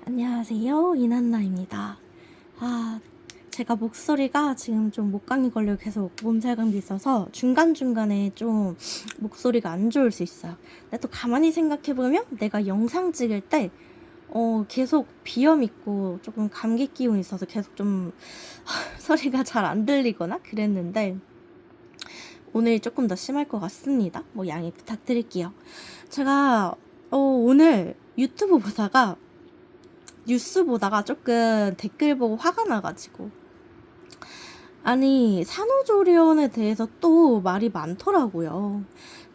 안녕하세요. 이난나입니다. 제가 목소리가 지금 좀 목감기 걸려 계속 몸살감기 있어서 중간중간에 좀 목소리가 안 좋을 수 있어요. 근데 또 가만히 생각해보면 내가 영상 찍을 때 계속 비염 있고 조금 감기 기운이 있어서 계속 좀 소리가 잘 안 들리거나 그랬는데 오늘 조금 더 심할 것 같습니다. 양해 부탁드릴게요. 제가 오늘 유튜브 보다가 뉴스 보다가 조금 댓글 보고 화가 나가지고 아니 산후조리원에 대해서 또 말이 많더라고요.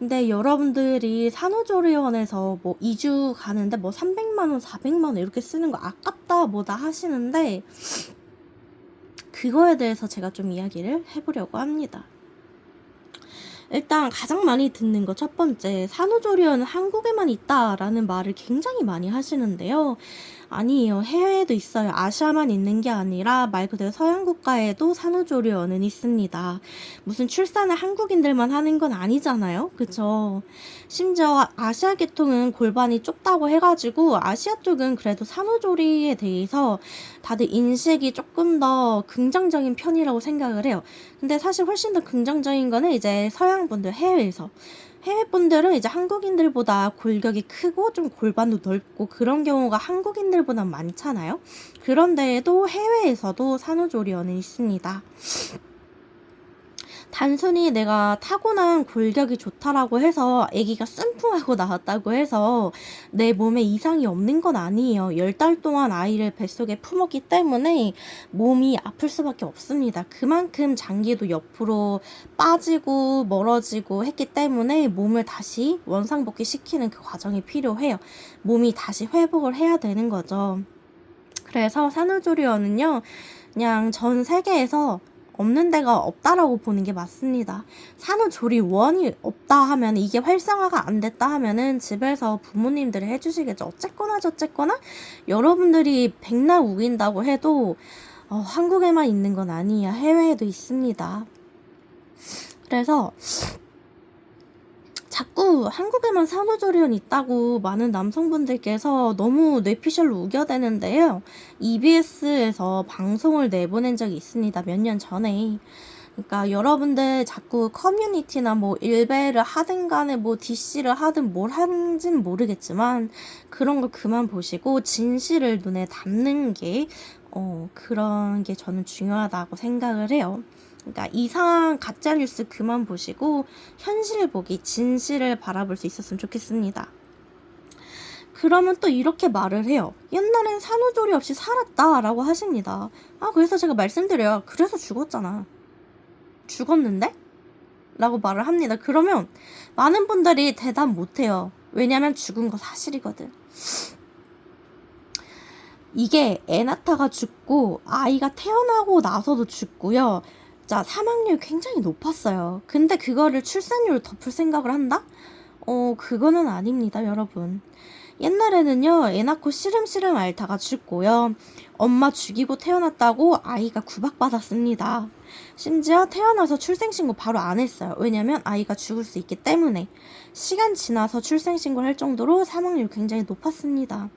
근데 여러분들이 산후조리원에서 2주 가는데 300만 원, 400만 원 이렇게 쓰는 거 아깝다 뭐다 하시는데 그거에 대해서 제가 좀 이야기를 해보려고 합니다. 일단 가장 많이 듣는 거 첫 번째, 산후조리원은 한국에만 있다라는 말을 굉장히 많이 하시는데요. 아니에요. 해외에도 있어요. 아시아만 있는 게 아니라 말 그대로 서양 국가에도 산후조리원은 있습니다. 무슨 출산을 한국인들만 하는 건 아니잖아요. 그쵸? 심지어 아시아 계통은 골반이 좁다고 해가지고 아시아 쪽은 그래도 산후조리에 대해서 다들 인식이 조금 더 긍정적인 편이라고 생각을 해요. 근데 사실 훨씬 더 긍정적인 거는 이제 서양분들 해외에서 해외분들은 이제 한국인들보다 골격이 크고 좀 골반도 넓고 그런 경우가 한국인들보다 많잖아요. 그런데에도 해외에서도 산후조리원은 있습니다. 단순히 내가 타고난 골격이 좋다라고 해서 아기가 씀풍하고 나왔다고 해서 내 몸에 이상이 없는 건 아니에요. 10달 동안 아이를 뱃속에 품었기 때문에 몸이 아플 수밖에 없습니다. 그만큼 장기도 옆으로 빠지고 멀어지고 했기 때문에 몸을 다시 원상복귀 시키는 그 과정이 필요해요. 몸이 다시 회복을 해야 되는 거죠. 그래서 산후조리원은요, 그냥 전 세계에서 없는 데가 없다라고 보는 게 맞습니다. 산후조리원이 없다 하면 이게 활성화가 안 됐다 하면은 집에서 부모님들이 해주시겠죠. 어쨌거나 저쨌거나 여러분들이 백날 우긴다고 해도 한국에만 있는 건 아니에요. 해외에도 있습니다. 그래서 자꾸 한국에만 산후조리원 있다고 많은 남성분들께서 너무 뇌피셜로 우겨대는데요. EBS에서 방송을 내보낸 적이 있습니다. 몇 년 전에. 그러니까 여러분들 자꾸 커뮤니티나 일베를 하든 간에 DC를 하든 뭘 하는지는 모르겠지만 그런 거 그만 보시고 진실을 눈에 담는 게 그런 게 저는 중요하다고 생각을 해요. 그러니까 이상한 가짜뉴스 그만 보시고 현실 보기, 진실을 바라볼 수 있었으면 좋겠습니다. 그러면 또 이렇게 말을 해요. 옛날엔 산후조리 없이 살았다라고 하십니다. 그래서 제가 말씀드려요. 그래서 죽었잖아. 죽었는데? 라고 말을 합니다. 그러면 많은 분들이 대답 못해요. 왜냐면 죽은 거 사실이거든. 이게 애 낳다가 죽고 아이가 태어나고 나서도 죽고요. 자, 사망률이 굉장히 높았어요. 근데 그거를 출산율을 덮을 생각을 한다? 그거는 아닙니다, 여러분. 옛날에는요, 애 낳고 시름시름 앓다가 죽고요. 엄마 죽이고 태어났다고 아이가 구박받았습니다. 심지어 태어나서 출생신고 바로 안 했어요. 왜냐면 아이가 죽을 수 있기 때문에. 시간 지나서 출생신고를 할 정도로 사망률이 굉장히 높았습니다.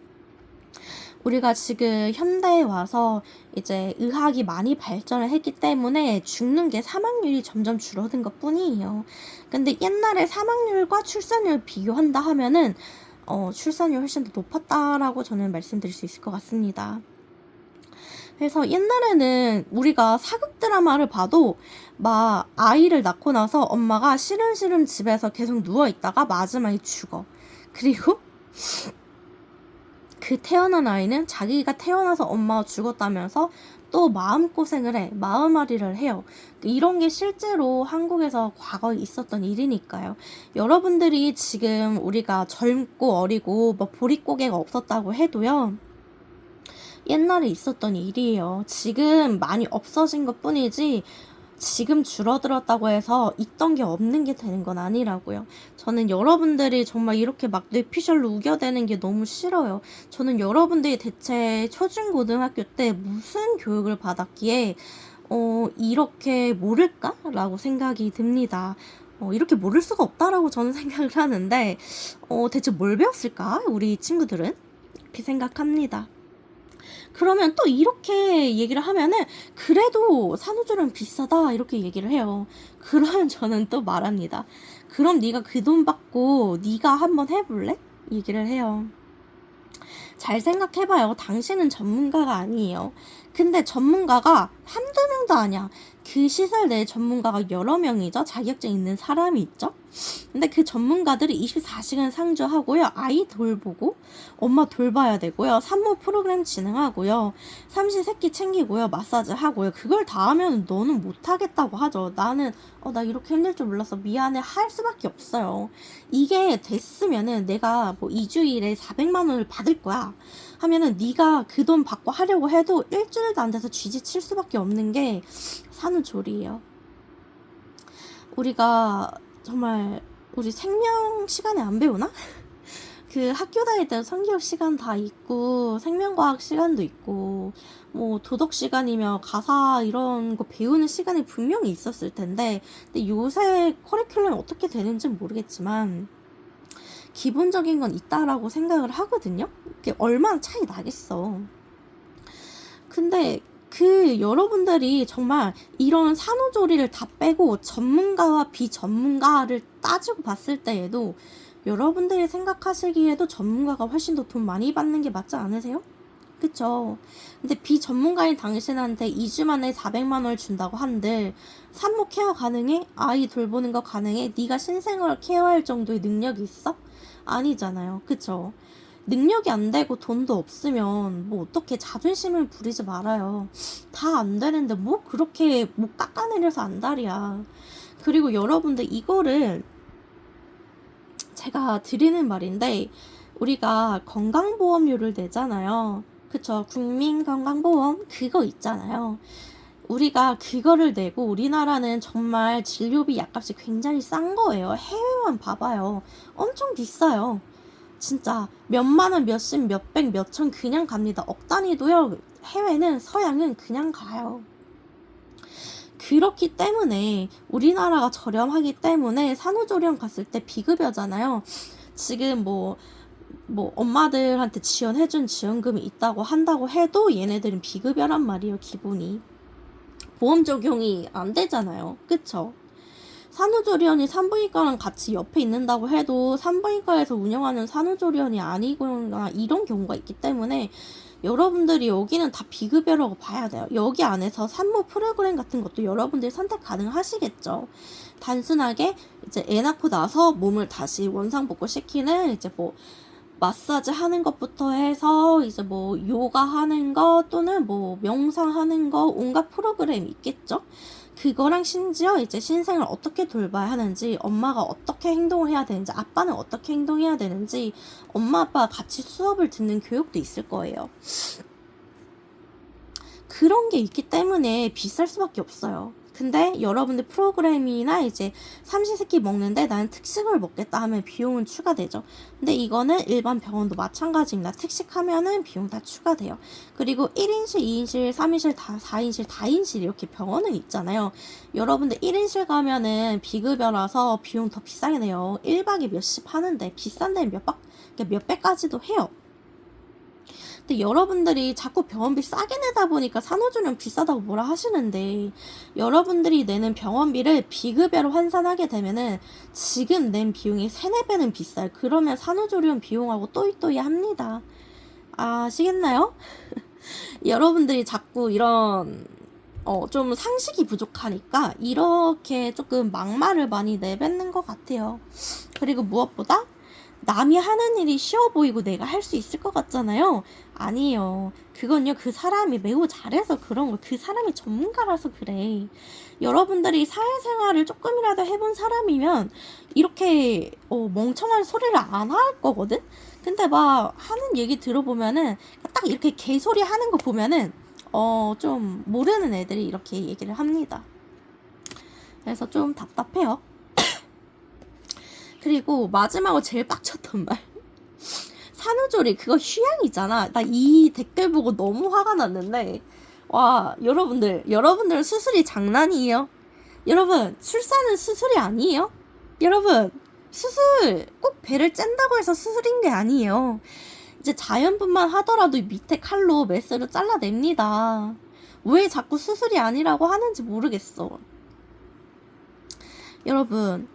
우리가 지금 현대에 와서 이제 의학이 많이 발전을 했기 때문에 죽는 게 사망률이 점점 줄어든 것 뿐이에요. 근데 옛날에 사망률과 출산율 비교한다 하면은 출산율 훨씬 더 높았다라고 저는 말씀드릴 수 있을 것 같습니다. 그래서 옛날에는 우리가 사극 드라마를 봐도 아이를 낳고 나서 엄마가 시름시름 집에서 계속 누워있다가 마지막에 죽어. 그리고 그 태어난 아이는 자기가 태어나서 엄마가 죽었다면서 또 마음고생을 해. 마음앓이를 해요. 이런 게 실제로 한국에서 과거에 있었던 일이니까요. 여러분들이 지금 우리가 젊고 어리고 보릿고개가 없었다고 해도요. 옛날에 있었던 일이에요. 지금 많이 없어진 것 뿐이지 지금 줄어들었다고 해서 있던 게 없는 게 되는 건 아니라고요. 저는 여러분들이 정말 이렇게 뇌피셜로 우겨대는 게 너무 싫어요. 저는 여러분들이 대체 초중고등학교 때 무슨 교육을 받았기에 이렇게 모를까라고 생각이 듭니다. 이렇게 모를 수가 없다라고 저는 생각을 하는데 대체 뭘 배웠을까? 우리 친구들은? 이렇게 생각합니다. 그러면 또 이렇게 얘기를 하면은 그래도 산후조리원 비싸다 이렇게 얘기를 해요. 그러면 저는 또 말합니다. 그럼 네가 그 돈 받고 네가 한번 해볼래? 얘기를 해요. 잘 생각해봐요. 당신은 전문가가 아니에요. 근데 전문가가 한두 명도 아니야. 그 시설 내 전문가가 여러 명이죠. 자격증 있는 사람이 있죠. 근데 그 전문가들이 24시간 상주하고요. 아이 돌보고 엄마 돌봐야 되고요. 산모 프로그램 진행하고요. 삼시세끼 챙기고요. 마사지 하고요. 그걸 다 하면 너는 못하겠다고 하죠. 나는 나 이렇게 힘들 줄 몰랐어. 미안해 할 수밖에 없어요. 이게 됐으면은 내가 뭐 2주일에 400만 원을 받을 거야. 하면은 네가 그 돈 받고 하려고 해도 일주일도 안 돼서 쥐지칠 수밖에 없는 게 산후조리예요. 우리가 정말 우리 생명 시간에 안 배우나? 그 학교 다닐 때 성기학 시간 다 있고 생명과학 시간도 있고 뭐 도덕 시간이며 가사 이런 거 배우는 시간이 분명히 있었을 텐데 근데 요새 커리큘럼이 어떻게 되는지 모르겠지만 기본적인 건 있다라고 생각을 하거든요. 이게 얼마나 차이 나겠어. 근데 여러분들이 정말 이런 산후조리를 다 빼고 전문가와 비전문가를 따지고 봤을 때에도 여러분들이 생각하시기에도 전문가가 훨씬 더 돈 많이 받는 게 맞지 않으세요? 그쵸? 근데 비전문가인 당신한테 2주 만에 400만 원을 준다고 한들 산모 케어 가능해? 아이 돌보는 거 가능해? 네가 신생아를 케어할 정도의 능력이 있어? 아니잖아요. 그쵸? 능력이 안 되고 돈도 없으면 뭐 어떻게 자존심을 부리지 말아요. 다 안 되는데 뭐 그렇게 뭐 깎아내려서 안달이야. 그리고 여러분들 이거를 제가 드리는 말인데 우리가 건강보험료를 내잖아요. 그쵸? 국민건강보험 그거 있잖아요. 우리가 그거를 내고 우리나라는 정말 진료비 약값이 굉장히 싼 거예요. 해외만 봐봐요. 엄청 비싸요. 진짜 몇만 원, 몇십, 몇백, 몇천 그냥 갑니다. 억 단위도요. 해외는 서양은 그냥 가요. 그렇기 때문에 우리나라가 저렴하기 때문에 산후조리원 갔을 때 비급여잖아요. 지금 뭐 엄마들한테 지원해준 지원금이 있다고 한다고 해도 얘네들은 비급여란 말이에요. 기본이. 보험 적용이 안 되잖아요. 그쵸? 산후조리원이 산부인과랑 같이 옆에 있는다고 해도 산부인과에서 운영하는 산후조리원이 아니거나 이런 경우가 있기 때문에 여러분들이 여기는 다 비급여라고 봐야 돼요. 여기 안에서 산모 프로그램 같은 것도 여러분들이 선택 가능하시겠죠. 단순하게 이제 애 낳고 나서 몸을 다시 원상복구 시키는 이제 뭐 마사지 하는 것부터 해서 이제 뭐 요가 하는 거 또는 뭐 명상하는 거 온갖 프로그램이 있겠죠. 그거랑 심지어 이제 신생을 어떻게 돌봐야 하는지 엄마가 어떻게 행동을 해야 되는지 아빠는 어떻게 행동해야 되는지 엄마 아빠가 같이 수업을 듣는 교육도 있을 거예요. 그런 게 있기 때문에 비쌀 수밖에 없어요. 근데 여러분들 프로그램이나 이제 삼시세끼 먹는데 나는 특식을 먹겠다 하면 비용은 추가되죠. 근데 이거는 일반 병원도 마찬가지입니다. 특식하면은 비용 다 추가돼요. 그리고 1인실, 2인실, 3인실, 4인실, 다인실 이렇게 병원은 있잖아요. 여러분들 1인실 가면은 비급여라서 비용 더 비싸게 내요. 1박에 몇십 하는데 비싼 데는 몇 배까지도 해요. 근데 여러분들이 자꾸 병원비 싸게 내다 보니까 산후조리원 비싸다고 뭐라 하시는데 여러분들이 내는 병원비를 비급여로 환산하게 되면은 지금 낸 비용이 3-4배는 비싸요. 그러면 산후조리원 비용하고 또이또이 합니다. 아시겠나요? 여러분들이 자꾸 이런 좀 상식이 부족하니까 이렇게 조금 막말을 많이 내뱉는 것 같아요. 그리고 무엇보다 남이 하는 일이 쉬워 보이고 내가 할 수 있을 것 같잖아요. 아니에요. 그건요, 그 사람이 매우 잘해서 그런 거, 그 사람이 전문가라서 그래. 여러분들이 사회생활을 조금이라도 해본 사람이면 이렇게 멍청한 소리를 안 할 거거든? 근데 막 하는 얘기 들어보면은 딱 이렇게 개소리 하는 거 보면은 좀 모르는 애들이 이렇게 얘기를 합니다. 그래서 좀 답답해요. 그리고 마지막으로 제일 빡쳤던 말. 산후조리 그거 휴양이잖아. 나 이 댓글 보고 너무 화가 났는데 와 여러분들 수술이 장난이에요? 여러분 출산은 수술이 아니에요? 여러분 수술 꼭 배를 짠다고 해서 수술인 게 아니에요. 이제 자연분만 하더라도 밑에 칼로 메스를 잘라냅니다. 왜 자꾸 수술이 아니라고 하는지 모르겠어. 여러분,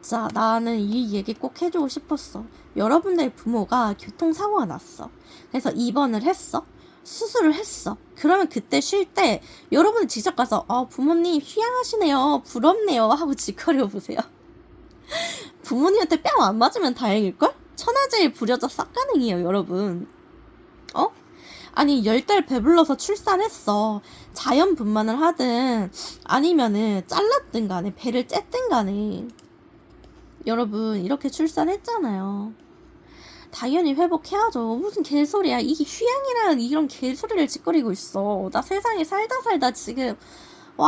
자, 나는 이 얘기 꼭 해주고 싶었어. 여러분들 부모가 교통사고가 났어. 그래서 입원을 했어. 수술을 했어. 그러면 그때 쉴 때 여러분이 직접 가서 부모님 휴양하시네요. 부럽네요. 하고 짓거려 보세요. 부모님한테 뺨 안 맞으면 다행일걸? 천하제일 부려져 싹가능이에요, 여러분. 아니 10달 배불러서 출산했어. 자연분만을 하든 아니면은 잘랐든 간에 배를 쨌든 간에 여러분 이렇게 출산했잖아요. 당연히 회복해야죠. 무슨 개소리야. 이게 휴양이라는 이런 개소리를 짓거리고 있어. 나 세상에 살다 지금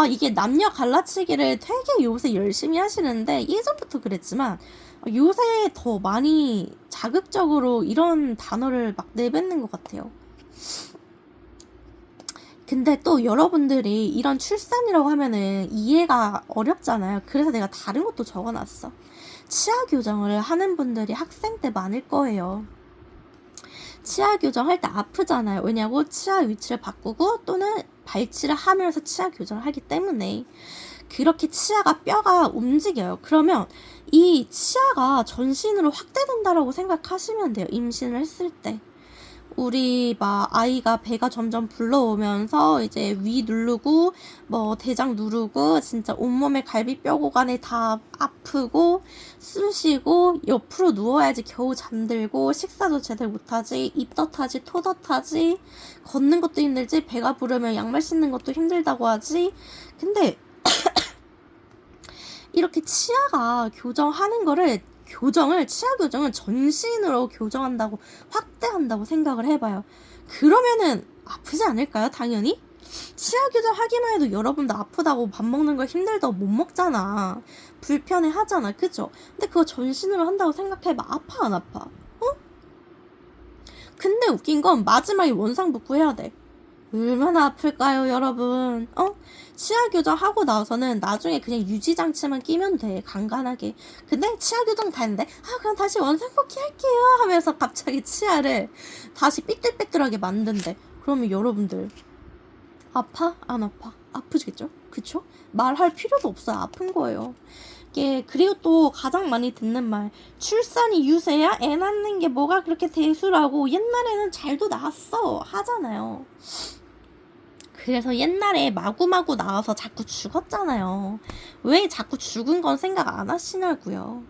이게 남녀 갈라치기를 되게 요새 열심히 하시는데 예전부터 그랬지만 요새 더 많이 자극적으로 이런 단어를 막 내뱉는 것 같아요. 근데 또 여러분들이 이런 출산이라고 하면은 이해가 어렵잖아요. 그래서 내가 다른 것도 적어놨어. 치아 교정을 하는 분들이 학생 때 많을 거예요. 치아 교정할 때 아프잖아요. 왜냐고 치아 위치를 바꾸고 또는 발치를 하면서 치아 교정을 하기 때문에 그렇게 치아가 뼈가 움직여요. 그러면 이 치아가 전신으로 확대된다라고 생각하시면 돼요. 임신을 했을 때. 우리 막 아이가 배가 점점 불러오면서 이제 위 누르고 뭐 대장 누르고 진짜 온몸에 갈비뼈 고간에 다 아프고 쑤시고 옆으로 누워야지 겨우 잠들고 식사도 제대로 못하지 입덧하지 토덧하지 걷는 것도 힘들지 배가 부르면 양말 신는 것도 힘들다고 하지. 근데 이렇게 치아가 교정하는 거를 치아 교정을 전신으로 교정한다고 확대한다고 생각을 해봐요. 그러면은 아프지 않을까요? 당연히. 치아 교정 하기만 해도 여러분도 아프다고 밥 먹는 거 힘들다고 못 먹잖아. 불편해 하잖아. 그죠? 근데 그거 전신으로 한다고 생각해봐. 아파 안 아파? 근데 웃긴 건 마지막에 원상복구 해야 돼. 얼마나 아플까요, 여러분? 치아 교정하고 나서는 나중에 그냥 유지장치만 끼면 돼, 간간하게. 근데 치아 교정 다 했는데, 그럼 다시 원상복귀 할게요 하면서 갑자기 치아를 다시 삐뚤빼뚤하게 만든대. 그러면 여러분들, 아파? 안 아파? 아프겠죠? 그쵸? 말할 필요도 없어요. 아픈 거예요. 그리고 또 가장 많이 듣는 말, 출산이 유세야? 애 낳는 게 뭐가 그렇게 대수라고. 옛날에는 잘도 낳았어 하잖아요. 그래서 옛날에 마구마구 나와서 자꾸 죽었잖아요. 왜 자꾸 죽은 건 생각 안 하시냐고요.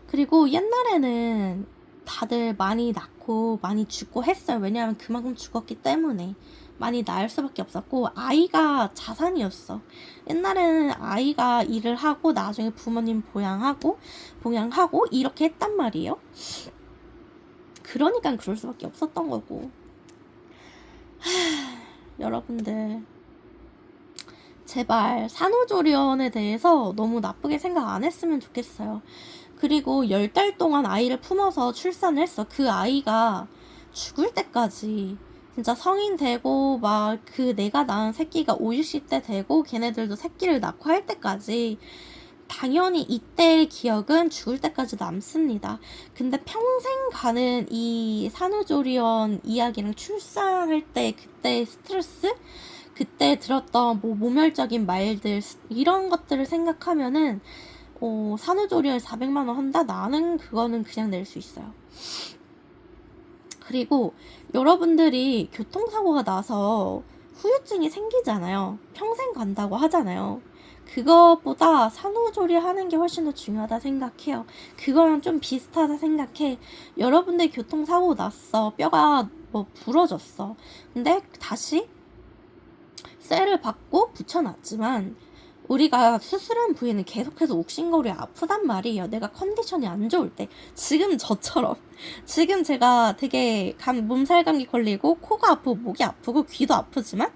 그리고 옛날에는 다들 많이 낳고 많이 죽고 했어요. 왜냐하면 그만큼 죽었기 때문에 많이 낳을 수밖에 없었고 아이가 자산이었어. 옛날에는 아이가 일을 하고 나중에 부모님 봉양하고 이렇게 했단 말이에요. 그러니까 그럴 수밖에 없었던 거고. 여러분들 제발 산후조리원에 대해서 너무 나쁘게 생각 안 했으면 좋겠어요. 그리고 10달 동안 아이를 품어서 출산을 했어. 그 아이가 죽을 때까지 진짜 성인 되고 막 그 내가 낳은 새끼가 50, 60대 되고 걔네들도 새끼를 낳고 할 때까지 당연히 이때의 기억은 죽을 때까지 남습니다. 근데 평생 가는 이 산후조리원 이야기랑 출산할 때 그때 스트레스, 그때 들었던 뭐 모멸적인 말들 이런 것들을 생각하면은 산후조리원 400만 원 한다? 나는 그거는 그냥 낼 수 있어요. 그리고 여러분들이 교통사고가 나서 후유증이 생기잖아요. 평생 간다고 하잖아요. 그것보다 산후조리 하는 게 훨씬 더 중요하다 생각해요. 그거랑 좀 비슷하다 생각해. 여러분들 교통사고 났어. 뼈가 뭐 부러졌어. 근데 다시 셀을 받고 붙여놨지만 우리가 수술한 부위는 계속해서 욱신거려 아프단 말이에요. 내가 컨디션이 안 좋을 때. 지금 저처럼. 지금 제가 되게 몸살 감기 걸리고 코가 아프고 목이 아프고 귀도 아프지만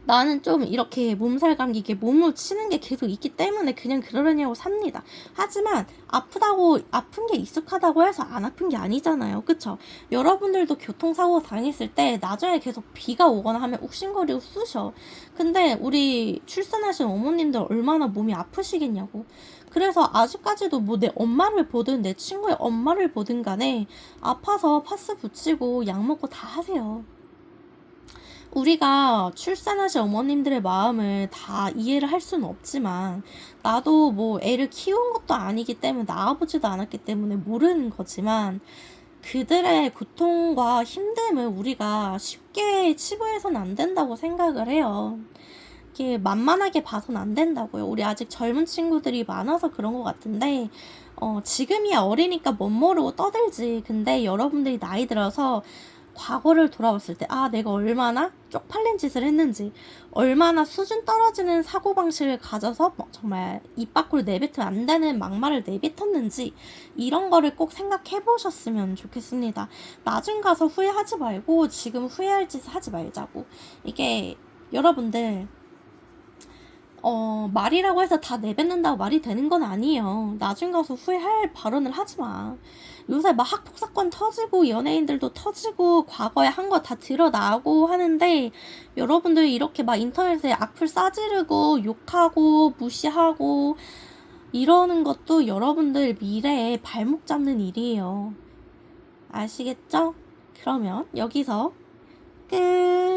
나는 좀 이렇게 몸살 감기, 이게 몸으로 치는 게 계속 있기 때문에 그냥 그러려냐고 삽니다. 하지만 아프다고, 아픈 게 익숙하다고 해서 안 아픈 게 아니잖아요. 그쵸? 여러분들도 교통사고 당했을 때 나중에 계속 비가 오거나 하면 욱신거리고 쑤셔. 근데 우리 출산하신 어머님들 얼마나 몸이 아프시겠냐고. 그래서 아직까지도 뭐 내 엄마를 보든 내 친구의 엄마를 보든 간에 아파서 파스 붙이고 약 먹고 다 하세요. 우리가 출산하신 어머님들의 마음을 다 이해를 할 수는 없지만, 나도 뭐 애를 키운 것도 아니기 때문에, 낳아보지도 않았기 때문에 모르는 거지만, 그들의 고통과 힘듦을 우리가 쉽게 치부해서는 안 된다고 생각을 해요. 이게 만만하게 봐서는 안 된다고요. 우리 아직 젊은 친구들이 많아서 그런 것 같은데, 지금이야 어리니까 멋 모르고 떠들지. 근데 여러분들이 나이 들어서 과거를 돌아봤을 때, 아, 내가 얼마나 쪽팔린 짓을 했는지, 얼마나 수준 떨어지는 사고방식을 가져서 뭐 정말 입 밖으로 내뱉으면 안 되는 막말을 내뱉었는지, 이런 거를 꼭 생각해 보셨으면 좋겠습니다. 나중 가서 후회하지 말고 지금 후회할 짓을 하지 말자고. 이게 여러분들, 말이라고 해서 다 내뱉는다고 말이 되는 건 아니에요. 나중 가서 후회할 발언을 하지 마. 요새 막 학폭 사건 터지고 연예인들도 터지고 과거에 한 거 다 드러나고 하는데, 여러분들 이렇게 막 인터넷에 악플 싸지르고 욕하고 무시하고 이러는 것도 여러분들 미래에 발목 잡는 일이에요. 아시겠죠? 그러면 여기서 끝.